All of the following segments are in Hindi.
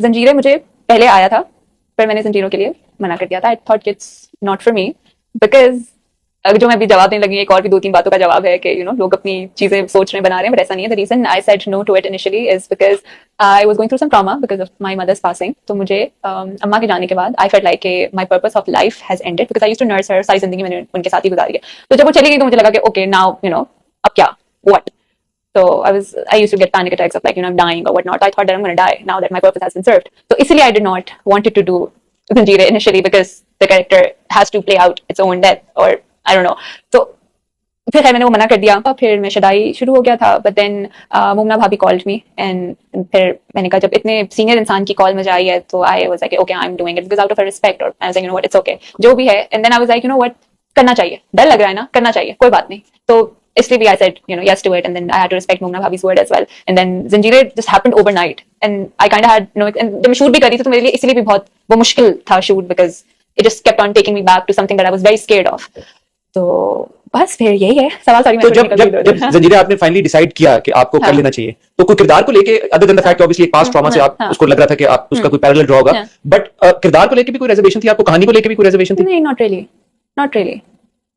जंजीरें मुझे पहले आया था, पर मैंने जंजीरों के लिए मना कर दिया था। I thought it's not for me, because जो मैं अभी जवाब देने लगी, एक और भी 2-3 बातों का जवाब है कि लोग अपनी चीजें सोच रहे बना रहे हैं, बट ऐसा नहीं है। The reason I said no to it initially is because I was going through some trauma because of my mother's passing. तो मुझे अम्मा के जाने के बाद I felt like my purpose of life has ended, because I used to nurse her. सारी जिंदगी मैंने उनके साथ ही गुजारी है। तो जब वो चली गई तो मुझे लगा कि ओके नाउ अब क्या, what. So I used to get panic attacks of like, I'm dying or whatnot. I thought that I'm going to die now that my purpose has been served. So easily I did not wanted to do Zanjeer initially because the character has to play out its own death or I don't know. So फिर मैंने वो मना कर दिया। फिर मैं शदाई शुरू हो गया था, बट देन मुमना भाभी कॉल्ड मी एंड फिर मैंने कहा जब इतने सीनियर इंसान की कॉल मुझे आई है तो I was like okay I am doing it because out of respect, और I was like what it's okay जो भी है। And then I was like what, करना चाहिए, डर लग रहा है ना, करना चाहिए, कोई बात नहीं। तो इसलिए भी I said yes to it, and then I had to respect Mumna Bhabhi's word as well. And then Zanjeer just happened overnight, and I kind of had and जब मैं शूट भी करी थी तो मेरे लिए इसलिए भी बहुत वो मुश्किल था shoot, because it just kept on taking me back to something that I was very scared of. तो बस फिर यही है सवाल। सॉरी तो जब जंजीरें आपने फाइनली डिसाइड किया कि आपको कर लेना चाहिए, तो कोई किरदार को लेके other than the fact obviously एक पास्ट ट्रॉमा से आप उसको लग रहा था कि आप उसका कोई पैरेलल ड्रॉ होगा, बट किरदार को लेके भी कोई रिजर्वेशन थी आपको, कहानी को लेके भी कोई रिजर्वेशन थी? नहीं, not really.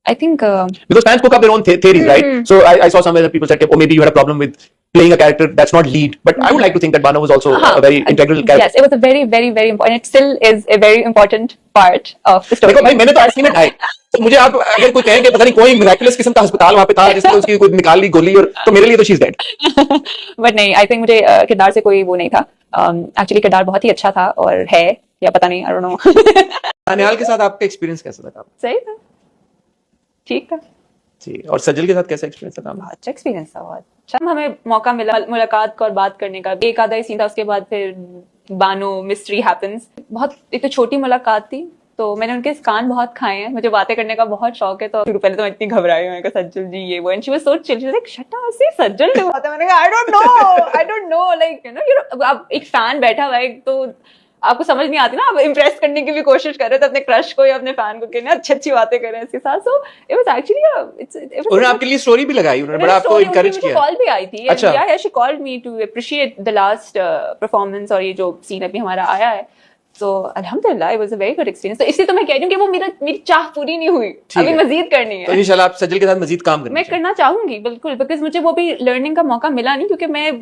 I think because fans spoke up their own theories, right? So I saw somewhere that people said, "Oh, maybe you had a problem with playing a character that's not lead." But I would like to think that Bano was also a very integral character. Yes, it was a very, very, very important. It still is a very important part of the story. देखो भाई, मैंने तो 8 मिनट आए, तो मुझे आप अगर कोई कहें कि पता नहीं कोई मिराकुलस किस्म का अस्पताल वहां पे था जिसमें उसकी कोई निकाल ली गोली, और तो मेरे लिए तो शी इज डेड। बट नहीं, आई थिंक मुझे किरदार से कोई वो नहीं था। एक्चुअली किरदार बहुत ही अच्छा था, और है या पता नहीं, आई डोंट नो। दानियाल के साथ आपका एक्सपीरियंस कैसा था? सही था, ठीक था जी। और सजल के साथ कैसा एक्सपीरियंस था? बहुत अच्छा एक्सपीरियंस था, बहुत अच्छा। हमें मौका मिला मुलाकात और बात करने का, एक आधा ही सीन था, उसके बाद फिर बानो मिस्ट्री हैपेंस। बहुत एक तो छोटी मुलाकात थी, तो मैंने उनके कान बहुत खाए हैं। मुझे बातें करने का बहुत शौक है, तो शुरू पहले तो मैं इतनी घबराई हूँ, सज्जल जी ये वो, and she was so chill, she was like shut up, see Sajjal से बात है। मैंने कहा आई डोंट नो लाइक अब एक फैन बैठा हुआ है तो आपको समझ नहीं आती ना, आप इम्प्रेस करने की भी कोशिश कर रहे थे अपने क्रश को या अपने फैन को, कहने अच्छी बातें कर रहे हैं इसके साथ। सो इट वाज एक्चुअली उन्होंने आपके लिए स्टोरी भी लगाई, उन्होंने बड़ा आपको एनकरेज किया। कॉल भी आई थी, अच्छा, या she called me to appreciate the last performance, और ये जो सीन अभी हमारा आया है। तो अल्हम्दुलिल्लाह it was a very good experience. तो इसलिए तो मैं कह रही हूं कि वो मेरी चाह पूरी नहीं हुई, अभी मजीद करनी है। तो इंशाल्लाह आप सजल के साथ मजीद काम करेंगे? मैं करना चाहूंगी बिल्कुल, बिकॉज मुझे वो भी लर्निंग का मौका मिला नहीं, क्योंकि मैं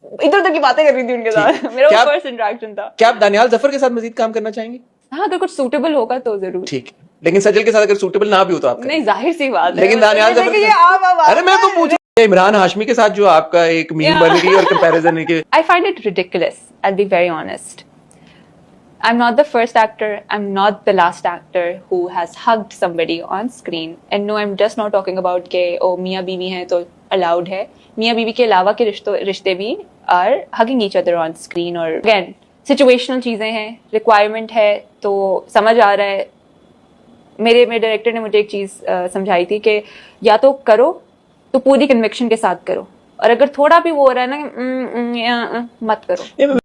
इधर उधर की बातें कर रही थी उनके साथ। मेरा वो फर्स्ट इंटरेक्शन था। क्या आप दानियाल जफर के साथ मजीद काम करना चाहेंगे? हाँ, अगर कुछ सूटेबल होगा तो जरूर। ठीक है, लेकिन सजल के साथ अगर सूटेबल ना भी हो तो आप नहीं, जाहिर सी बात है। लेकिन दानियाल जफर अरे मैं तो पूछ इमरान हाशमी के साथ जो आपका एक मीम बन गई और कंपैरिजन है कि I find it ridiculous, I'll be very honest. I'm not the first actor, I'm not the last actor who has hugged somebody on screen. And no, I'm just not talking about के ओ मियाँ बीवी हैं तो allowed है। मियाँ बीवी के अलावा के रिश्ते भी are hugging each other on screen। और again situational चीज़ें हैं, requirement है, तो समझ आ रहा है। मेरे डायरेक्टर ने मुझे एक चीज़ समझाई थी कि या तो करो तो पूरी कन्विक्शन के साथ करो, और अगर थोड़ा भी वो हो रहा है ना मत करो।